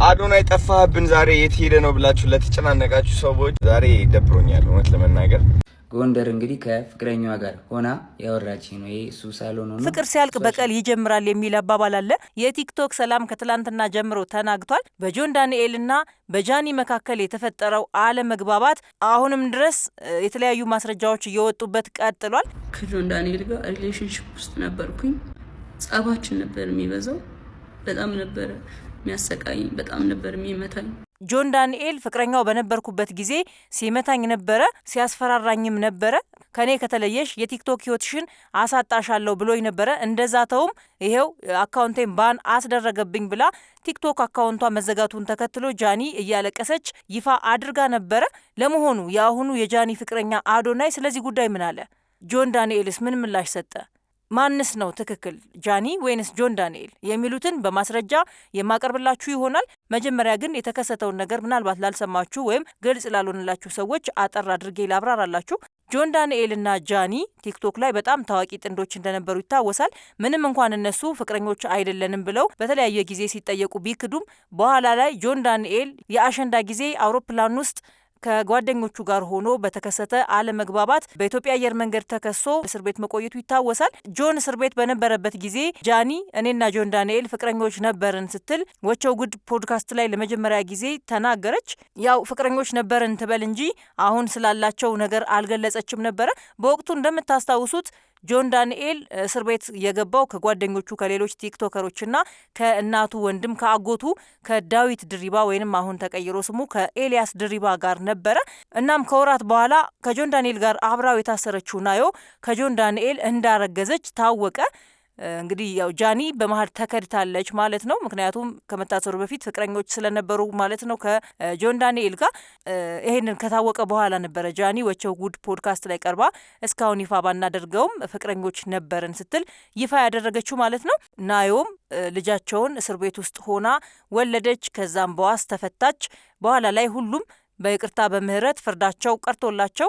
አዶናይ ጠፋህብን ዛሬ የት ሄደ ነው ብላችሁ ለተጨናነቃችሁ ሰዎች ዛሬ ደብሮኛል እውነት ለመናገር። ጎንደር እንግዲህ ከፍቅረኛዋ ጋር ሆና ያወራች ነው። ይሄ እሱ ሳሎን ነው። ፍቅር ሲያልቅ በቀል ይጀምራል የሚል አባባል አለ። የቲክቶክ ሰላም ከትላንትና ጀምሮ ተናግቷል። በጆን ዳንኤልና በጃኒ መካከል የተፈጠረው አለመግባባት አሁንም ድረስ የተለያዩ ማስረጃዎች እየወጡበት ቀጥሏል። ከጆን ዳንኤል ጋር ሪሌሽንሺፕ ውስጥ ነበርኩኝ። ጸባችን ነበር የሚበዛው። በጣም ነበር የሚያሰቃይ፣ በጣም ነበር የሚመታኝ። ጆን ዳንኤል ፍቅረኛው በነበርኩበት ጊዜ ሲመታኝ ነበረ፣ ሲያስፈራራኝም ነበረ። ከኔ ከተለየሽ የቲክቶክ ህይወትሽን አሳጣሻለሁ ብሎኝ ነበረ። እንደዛተውም ይሄው አካውንቴን ባን አስደረገብኝ ብላ ቲክቶክ አካውንቷ መዘጋቱን ተከትሎ ጃኒ እያለቀሰች ይፋ አድርጋ ነበረ። ለመሆኑ የአሁኑ የጃኒ ፍቅረኛ አዶናይ ስለዚህ ጉዳይ ምን አለ? ጆን ዳንኤልስ ምን ምላሽ ሰጠ? ማንስ ነው ትክክል ጃኒ ወይንስ ጆን ዳንኤል የሚሉትን በማስረጃ የማቀርብላችሁ ይሆናል። መጀመሪያ ግን የተከሰተውን ነገር ምናልባት ላልሰማችሁ ወይም ግልጽ ላልሆነላችሁ ሰዎች አጠር አድርጌ ላብራራላችሁ። ጆን ዳንኤልና ጃኒ ቲክቶክ ላይ በጣም ታዋቂ ጥንዶች እንደነበሩ ይታወሳል። ምንም እንኳን እነሱ ፍቅረኞች አይደለንም ብለው በተለያየ ጊዜ ሲጠየቁ ቢክዱም በኋላ ላይ ጆን ዳንኤል የአሸንዳ ጊዜ አውሮፕላን ውስጥ ከጓደኞቹ ጋር ሆኖ በተከሰተ አለመግባባት በኢትዮጵያ አየር መንገድ ተከሶ እስር ቤት መቆየቱ ይታወሳል። ጆን እስር ቤት በነበረበት ጊዜ ጃኒ እኔና ጆን ዳንኤል ፍቅረኞች ነበርን ስትል ወቸው ጉድ ፖድካስት ላይ ለመጀመሪያ ጊዜ ተናገረች። ያው ፍቅረኞች ነበርን ትበል እንጂ አሁን ስላላቸው ነገር አልገለጸችም ነበረ። በወቅቱ እንደምታስታውሱት ጆን ዳንኤል እስር ቤት የገባው ከጓደኞቹ ከሌሎች ቲክቶከሮችና ከእናቱ ወንድም ከአጎቱ ከዳዊት ድሪባ ወይንም አሁን ተቀይሮ ስሙ ከኤልያስ ድሪባ ጋር ነበረ። እናም ከወራት በኋላ ከጆን ዳንኤል ጋር አብራው የታሰረችው ናዮ ከጆን ዳንኤል እንዳረገዘች ታወቀ። እንግዲህ ያው ጃኒ በመሀል ተከድታለች ማለት ነው። ምክንያቱም ከመታሰሩ በፊት ፍቅረኞች ስለነበሩ ማለት ነው ከጆን ዳንኤል ጋር። ይሄንን ከታወቀ በኋላ ነበረ ጃኒ ወቸው ጉድ ፖድካስት ላይ ቀርባ እስካሁን ይፋ ባናደርገውም ፍቅረኞች ነበርን ስትል ይፋ ያደረገችው ማለት ነው። ናዮም ልጃቸውን እስር ቤት ውስጥ ሆና ወለደች። ከዛም በዋስ ተፈታች። በኋላ ላይ ሁሉም በይቅርታ በምህረት ፍርዳቸው ቀርቶላቸው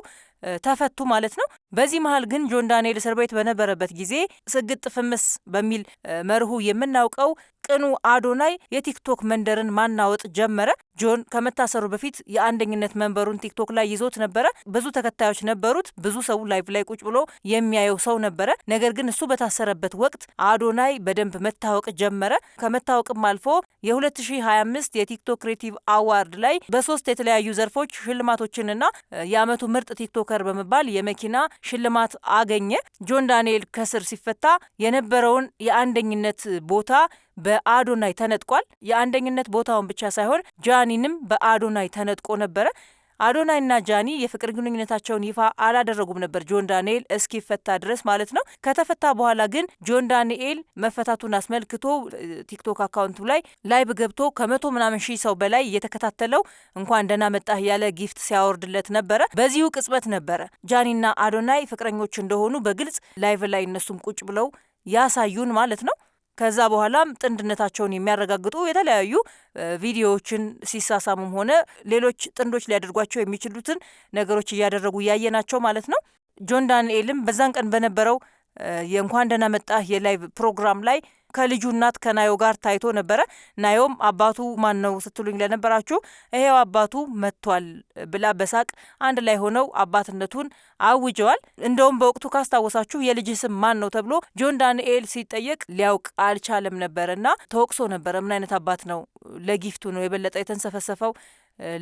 ተፈቱ ማለት ነው። በዚህ መሀል ግን ጆን ዳንኤል እስር ቤት በነበረበት ጊዜ ስግጥ ፍምስ በሚል መርሁ የምናውቀው ቅኑ አዶናይ የቲክቶክ መንደርን ማናወጥ ጀመረ። ጆን ከመታሰሩ በፊት የአንደኝነት መንበሩን ቲክቶክ ላይ ይዞት ነበረ። ብዙ ተከታዮች ነበሩት። ብዙ ሰው ላይቭ ላይ ቁጭ ብሎ የሚያየው ሰው ነበረ። ነገር ግን እሱ በታሰረበት ወቅት አዶናይ በደንብ መታወቅ ጀመረ። ከመታወቅም አልፎ የ2025 የቲክቶክ ክሬቲቭ አዋርድ ላይ በ3 የተለያዩ ዘርፎች ሽልማቶችንና የአመቱ ምርጥ ቲክቶከር በመባል የመኪና ሽልማት አገኘ። ጆን ዳንኤል ከስር ሲፈታ የነበረውን የአንደኝነት ቦታ በአዶናይ ተነጥቋል። የአንደኝነት ቦታውን ብቻ ሳይሆን ጃኒንም በአዶናይ ተነጥቆ ነበረ። አዶናይና ጃኒ የፍቅር ግንኙነታቸውን ይፋ አላደረጉም ነበር ጆን ዳንኤል እስኪፈታ ድረስ ማለት ነው። ከተፈታ በኋላ ግን ጆን ዳንኤል መፈታቱን አስመልክቶ ቲክቶክ አካውንቱ ላይ ላይቭ ገብቶ ከ100 ምናምን ሺህ ሰው በላይ እየተከታተለው እንኳን ደህና መጣህ ያለ ጊፍት ሲያወርድለት ነበረ። በዚሁ ቅጽበት ነበረ ጃኒና አዶናይ ፍቅረኞች እንደሆኑ በግልጽ ላይቭ ላይ እነሱም ቁጭ ብለው ያሳዩን ማለት ነው። ከዛ በኋላም ጥንድነታቸውን የሚያረጋግጡ የተለያዩ ቪዲዮዎችን ሲሳሳሙም ሆነ ሌሎች ጥንዶች ሊያደርጓቸው የሚችሉትን ነገሮች እያደረጉ ያየናቸው ማለት ነው። ጆን ዳንኤልም በዛን ቀን በነበረው የእንኳን ደህና መጣህ የላይቭ ፕሮግራም ላይ ከልጁ እናት ከናዮ ጋር ታይቶ ነበረ። ናዮም አባቱ ማን ነው ስትሉኝ ለነበራችሁ ይሄው አባቱ መጥቷል ብላ በሳቅ አንድ ላይ ሆነው አባትነቱን አውጀዋል። እንደውም በወቅቱ ካስታወሳችሁ የልጅ ስም ማን ነው ተብሎ ጆን ዳንኤል ሲጠየቅ ሊያውቅ አልቻለም ነበርና ተወቅሶ ነበረ። ምን አይነት አባት ነው? ለጊፍቱ ነው የበለጠ የተንሰፈሰፈው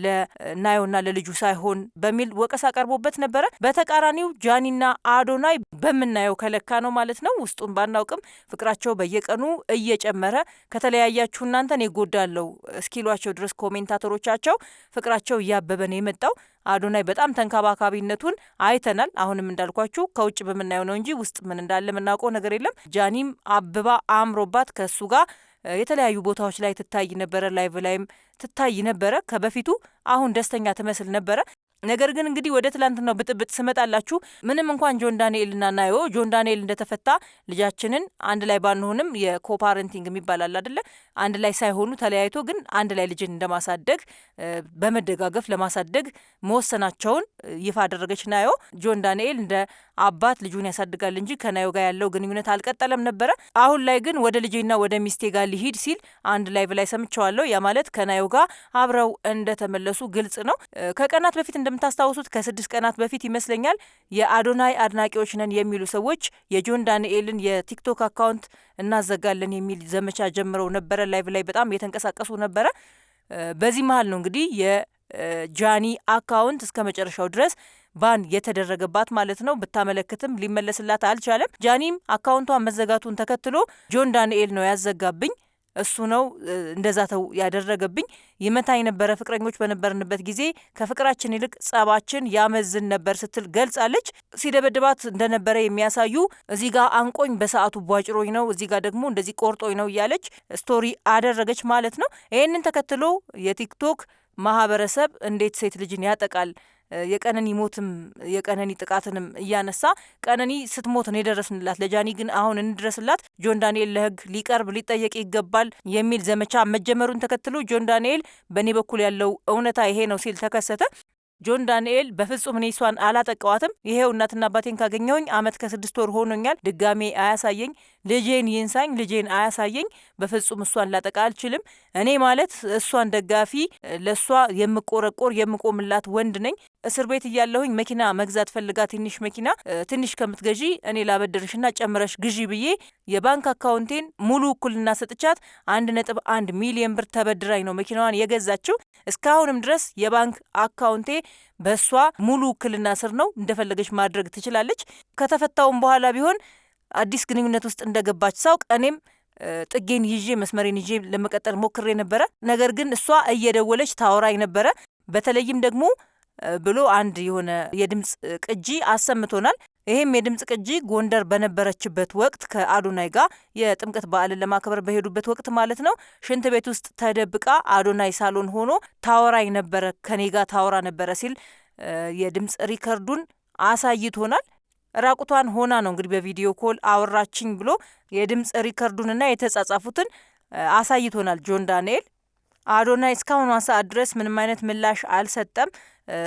ለናዮና ለልጁ ሳይሆን በሚል ወቀሳ ቀርቦበት ነበረ። በተቃራኒው ጃኒና አዶናይ በምናየው ከለካ ነው ማለት ነው። ውስጡን ባናውቅም ፍቅራቸው በየቀኑ እየጨመረ ከተለያያችሁ እናንተን ይጎዳለው እስኪሏቸው ድረስ ኮሜንታተሮቻቸው ፍቅራቸው እያበበ ነው የመጣው። አዶናይ በጣም ተንከባካቢነቱን አይተናል። አሁንም እንዳልኳችሁ ከውጭ በምናየው ነው እንጂ ውስጥ ምን እንዳለ የምናውቀው ነገር የለም። ጃኒም አብባ አምሮባት ከሱ ጋር የተለያዩ ቦታዎች ላይ ትታይ ነበረ። ላይቭ ላይም ትታይ ነበረ ከበፊቱ። አሁን ደስተኛ ትመስል ነበረ። ነገር ግን እንግዲህ ወደ ትላንትናው ብጥብጥ ስመጣላችሁ ምንም እንኳን ጆን ዳንኤልና ናዮ ጆን ዳንኤል እንደተፈታ ልጃችንን አንድ ላይ ባንሆንም የኮፓረንቲንግ የሚባል አለ አይደለ አንድ ላይ ሳይሆኑ ተለያይቶ ግን አንድ ላይ ልጅን እንደማሳደግ በመደጋገፍ ለማሳደግ መወሰናቸውን ይፋ አደረገች ናዮ። ጆን ዳንኤል እንደ አባት ልጁን ያሳድጋል እንጂ ከናዮ ጋር ያለው ግንኙነት አልቀጠለም ነበረ። አሁን ላይ ግን ወደ ልጄና ወደ ሚስቴ ጋር ሊሂድ ሲል አንድ ላይቭ ላይ ሰምቸዋለሁ። ያ ማለት ከናዮ ጋር አብረው እንደተመለሱ ግልጽ ነው። ከቀናት በፊት እንደምታስታውሱት ከ6 ቀናት በፊት ይመስለኛል የአዶናይ አድናቂዎች ነን የሚሉ ሰዎች የጆን ዳንኤልን የቲክቶክ አካውንት እናዘጋለን የሚል ዘመቻ ጀምረው ነበረ። ላይቭ ላይ በጣም የተንቀሳቀሱ ነበረ። በዚህ መሀል ነው እንግዲህ የጃኒ አካውንት እስከ መጨረሻው ድረስ ባን የተደረገባት ማለት ነው። ብታመለክትም ሊመለስላት አልቻለም። ጃኒም አካውንቷን መዘጋቱን ተከትሎ ጆን ዳንኤል ነው ያዘጋብኝ፣ እሱ ነው እንደዛ ተው ያደረገብኝ፣ ይመታኝ ነበረ፣ ፍቅረኞች በነበርንበት ጊዜ ከፍቅራችን ይልቅ ጸባችን ያመዝን ነበር ስትል ገልጻለች። ሲደበድባት እንደነበረ የሚያሳዩ እዚህ ጋር አንቆኝ በሰዓቱ ቧጭሮኝ ነው፣ እዚህ ጋር ደግሞ እንደዚህ ቆርጦኝ ነው እያለች ስቶሪ አደረገች ማለት ነው። ይህንን ተከትሎ የቲክቶክ ማህበረሰብ እንዴት ሴት ልጅን ያጠቃል፣ የቀነኒ ሞትም የቀነኒ ጥቃትንም እያነሳ ቀነኒ ስትሞት ነው የደረስንላት፣ ለጃኒ ግን አሁን እንድረስላት፣ ጆን ዳንኤል ለህግ ሊቀርብ ሊጠየቅ ይገባል የሚል ዘመቻ መጀመሩን ተከትሎ ጆን ዳንኤል በእኔ በኩል ያለው እውነታ ይሄ ነው ሲል ተከሰተ። ጆን ዳንኤል በፍጹም እኔ እሷን አላጠቃዋትም፣ ይሄው እናትና አባቴን ካገኘሁኝ 1 ዓመት ከ6 ወር ሆኖኛል፣ ድጋሜ አያሳየኝ፣ ልጄን ይንሳኝ፣ ልጄን አያሳየኝ፣ በፍጹም እሷን ላጠቃ አልችልም። እኔ ማለት እሷን ደጋፊ፣ ለእሷ የምቆረቆር የምቆምላት ወንድ ነኝ። እስር ቤት እያለሁኝ መኪና መግዛት ፈልጋ ትንሽ መኪና ትንሽ ከምትገዢ እኔ ላበድርሽና ጨምረሽ ግዢ ብዬ የባንክ አካውንቴን ሙሉ እኩልና ሰጥቻት 1.1 ሚሊዮን ብር ተበድራኝ ነው መኪናዋን የገዛችው። እስካሁንም ድረስ የባንክ አካውንቴ በእሷ ሙሉ ውክልና ስር ነው፣ እንደፈለገች ማድረግ ትችላለች። ከተፈታውም በኋላ ቢሆን አዲስ ግንኙነት ውስጥ እንደገባች ሳውቅ እኔም ጥጌን ይዤ መስመሬን ይዤ ለመቀጠል ሞክሬ ነበረ። ነገር ግን እሷ እየደወለች ታወራኝ ነበረ። በተለይም ደግሞ ብሎ አንድ የሆነ የድምጽ ቅጂ አሰምቶናል። ይሄም የድምጽ ቅጂ ጎንደር በነበረችበት ወቅት ከአዶናይ ጋር የጥምቀት በዓልን ለማክበር በሄዱበት ወቅት ማለት ነው። ሽንት ቤት ውስጥ ተደብቃ አዶናይ ሳሎን ሆኖ ታወራኝ ነበረ፣ ከኔ ጋር ታወራ ነበረ ሲል የድምጽ ሪከርዱን አሳይቶናል። ራቁቷን ሆና ነው እንግዲህ በቪዲዮ ኮል አወራችኝ ብሎ የድምጽ ሪከርዱንና የተጻጻፉትን አሳይቶናል ጆን ዳንኤል። አዶናይ እስካሁኗ ሰዓት ድረስ ምንም አይነት ምላሽ አልሰጠም።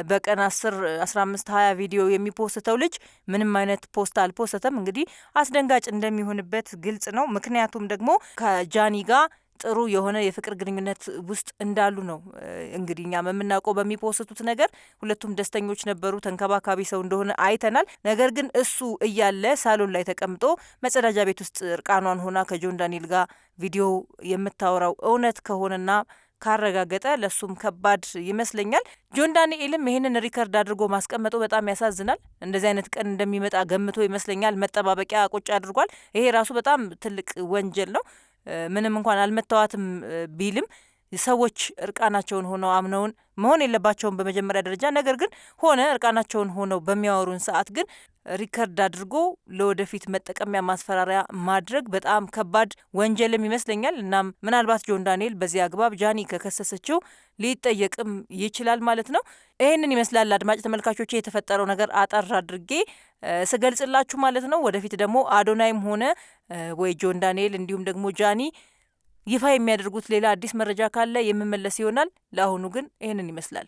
በቀን 10፣ 15፣ 20 ቪዲዮ የሚፖስተው ልጅ ምንም አይነት ፖስት አልፖስተም። እንግዲህ አስደንጋጭ እንደሚሆንበት ግልጽ ነው። ምክንያቱም ደግሞ ከጃኒ ጋር ጥሩ የሆነ የፍቅር ግንኙነት ውስጥ እንዳሉ ነው እንግዲህ እኛም የምናውቀው በሚፖስቱት ነገር። ሁለቱም ደስተኞች ነበሩ፣ ተንከባካቢ ሰው እንደሆነ አይተናል። ነገር ግን እሱ እያለ ሳሎን ላይ ተቀምጦ መጸዳጃ ቤት ውስጥ እርቃኗን ሆና ከጆን ዳንኤል ጋር ቪዲዮ የምታወራው እውነት ከሆነና ካረጋገጠ ለሱም ከባድ ይመስለኛል። ጆን ዳንኤልም ይሄንን ሪከርድ አድርጎ ማስቀመጡ በጣም ያሳዝናል። እንደዚህ አይነት ቀን እንደሚመጣ ገምቶ ይመስለኛል መጠባበቂያ ቁጭ አድርጓል። ይሄ ራሱ በጣም ትልቅ ወንጀል ነው። ምንም እንኳን አልመታዋትም ቢልም ሰዎች እርቃናቸውን ሆነው አምነውን መሆን የለባቸውም በመጀመሪያ ደረጃ። ነገር ግን ሆነ እርቃናቸውን ሆነው በሚያወሩን ሰዓት ግን ሪከርድ አድርጎ ለወደፊት መጠቀሚያ ማስፈራሪያ ማድረግ በጣም ከባድ ወንጀልም ይመስለኛል። እናም ምናልባት ጆን ዳንኤል በዚህ አግባብ ጃኒ ከከሰሰችው ሊጠየቅም ይችላል ማለት ነው። ይህንን ይመስላል አድማጭ ተመልካቾች የተፈጠረው ነገር አጠር አድርጌ ስገልጽላችሁ ማለት ነው። ወደፊት ደግሞ አዶናይም ሆነ ወይ ጆን ዳንኤል እንዲሁም ደግሞ ጃኒ ይፋ የሚያደርጉት ሌላ አዲስ መረጃ ካለ የምመለስ ይሆናል። ለአሁኑ ግን ይህንን ይመስላል።